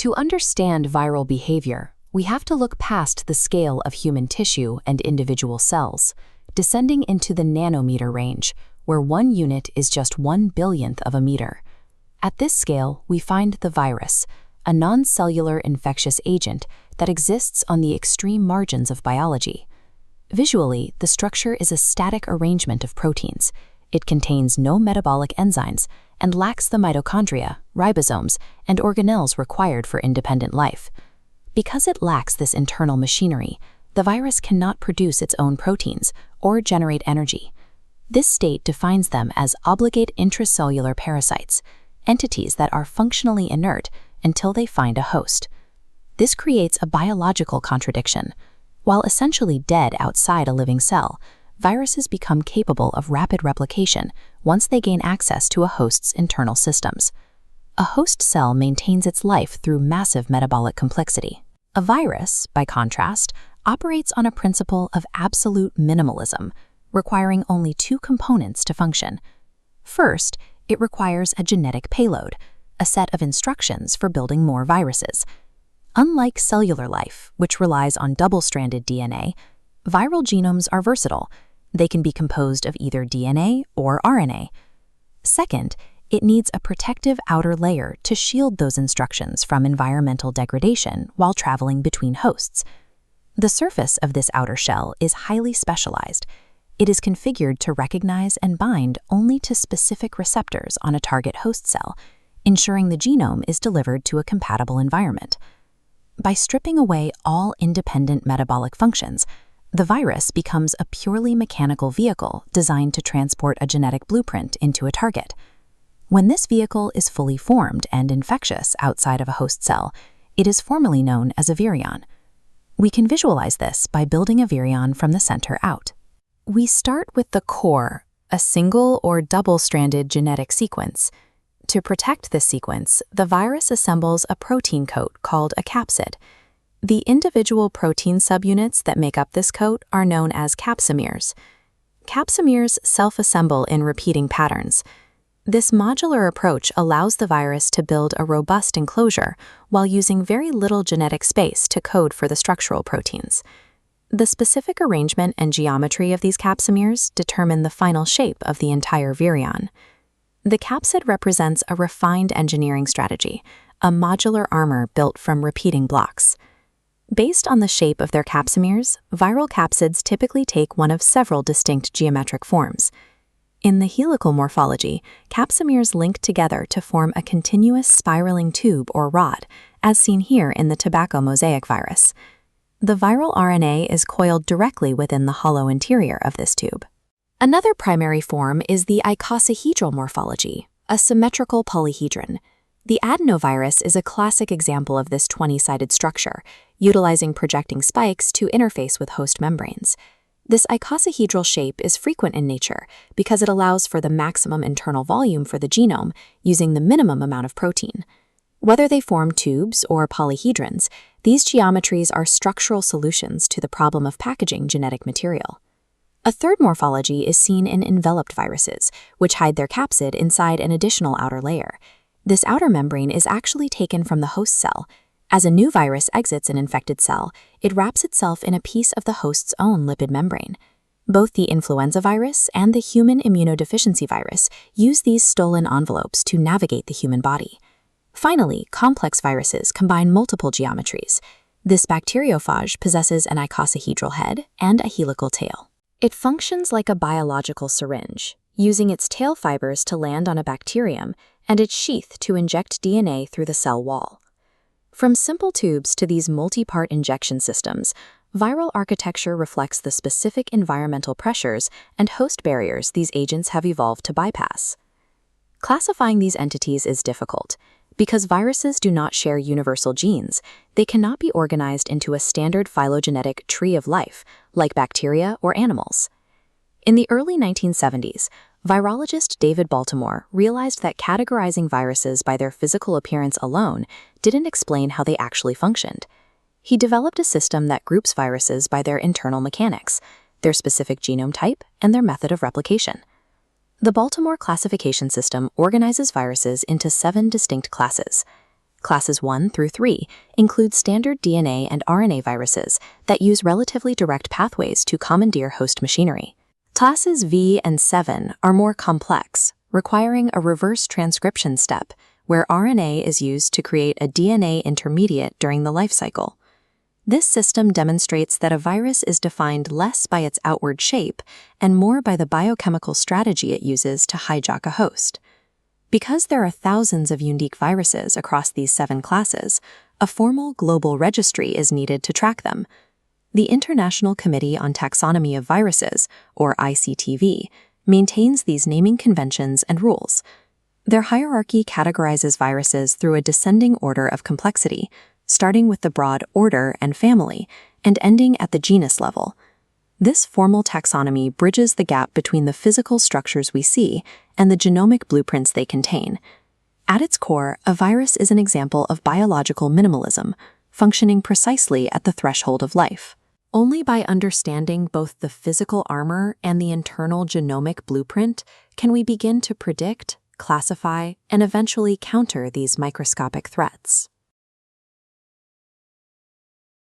To understand viral behavior, we have to look past the scale of human tissue and individual cells, descending into the nanometer range, where one unit is just 1/1000th of a meter. At this scale, we find the virus, a non-cellular infectious agent that exists on the extreme margins of biology. Visually, the structure is a static arrangement of proteins. It contains no metabolic enzymes and lacks the mitochondria, ribosomes, and organelles required for independent life. Because it lacks this internal machinery, the virus cannot produce its own proteins or generate energy. This state defines them as obligate intracellular parasites, entities that are functionally inert until they find a host. This creates a biological contradiction. While essentially dead outside a living cell, viruses become capable of rapid replication once they gain access to a host's internal systems. A host cell maintains its life through massive metabolic complexity. A virus, by contrast, operates on a principle of absolute minimalism, requiring only two components to function. First, it requires a genetic payload, a set of instructions for building more viruses. Unlike cellular life, which relies on double-stranded DNA, viral genomes are versatile. They can be composed of either DNA or RNA. Second, it needs a protective outer layer to shield those instructions from environmental degradation while traveling between hosts. The surface of this outer shell is highly specialized. It is configured to recognize and bind only to specific receptors on a target host cell, ensuring the genome is delivered to a compatible environment. By stripping away all independent metabolic functions, the virus becomes a purely mechanical vehicle designed to transport a genetic blueprint into a target. When this vehicle is fully formed and infectious outside of a host cell, it is formally known as a virion. We can visualize this by building a virion from the center out. We start with the core, a single or double-stranded genetic sequence. To protect this sequence, the virus assembles a protein coat called a capsid. The individual protein subunits that make up this coat are known as capsomeres. Capsomeres self-assemble in repeating patterns. This modular approach allows the virus to build a robust enclosure while using very little genetic space to code for the structural proteins. The specific arrangement and geometry of these capsomeres determine the final shape of the entire virion. The capsid represents a refined engineering strategy, a modular armor built from repeating blocks. Based on the shape of their capsomeres, viral capsids typically take one of several distinct geometric forms. In the helical morphology, capsomeres link together to form a continuous spiraling tube or rod, as seen here in the tobacco mosaic virus. The viral RNA is coiled directly within the hollow interior of this tube. Another primary form is the icosahedral morphology, a symmetrical polyhedron. The adenovirus is a classic example of this 20-sided structure, utilizing projecting spikes to interface with host membranes. This icosahedral shape is frequent in nature because it allows for the maximum internal volume for the genome using the minimum amount of protein. Whether they form tubes or polyhedrons, these geometries are structural solutions to the problem of packaging genetic material. A third morphology is seen in enveloped viruses, which hide their capsid inside an additional outer layer. This outer membrane is actually taken from the host cell. As a new virus exits an infected cell, it wraps itself in a piece of the host's own lipid membrane. Both the influenza virus and the human immunodeficiency virus use these stolen envelopes to navigate the human body. Finally, complex viruses combine multiple geometries. This bacteriophage possesses an icosahedral head and a helical tail. It functions like a biological syringe, using its tail fibers to land on a bacterium and its sheath to inject DNA through the cell wall. From simple tubes to these multi-part injection systems, viral architecture reflects the specific environmental pressures and host barriers these agents have evolved to bypass. Classifying these entities is difficult. Because viruses do not share universal genes, they cannot be organized into a standard phylogenetic tree of life, like bacteria or animals. In the early 1970s, virologist David Baltimore realized that categorizing viruses by their physical appearance alone didn't explain how they actually functioned. He developed a system that groups viruses by their internal mechanics, their specific genome type, and their method of replication. The Baltimore classification system organizes viruses into 7 distinct classes. Classes 1 through 3 include standard DNA and RNA viruses that use relatively direct pathways to commandeer host machinery. Classes V and 7 are more complex, requiring a reverse transcription step where RNA is used to create a DNA intermediate during the life cycle. This system demonstrates that a virus is defined less by its outward shape and more by the biochemical strategy it uses to hijack a host. Because there are thousands of unique viruses across these 7 classes, a formal global registry is needed to track them. The International Committee on Taxonomy of Viruses, or ICTV, maintains these naming conventions and rules. Their hierarchy categorizes viruses through a descending order of complexity, starting with the broad order and family, and ending at the genus level. This formal taxonomy bridges the gap between the physical structures we see and the genomic blueprints they contain. At its core, a virus is an example of biological minimalism, functioning precisely at the threshold of life. Only by understanding both the physical armor and the internal genomic blueprint can we begin to predict, classify, and eventually counter these microscopic threats.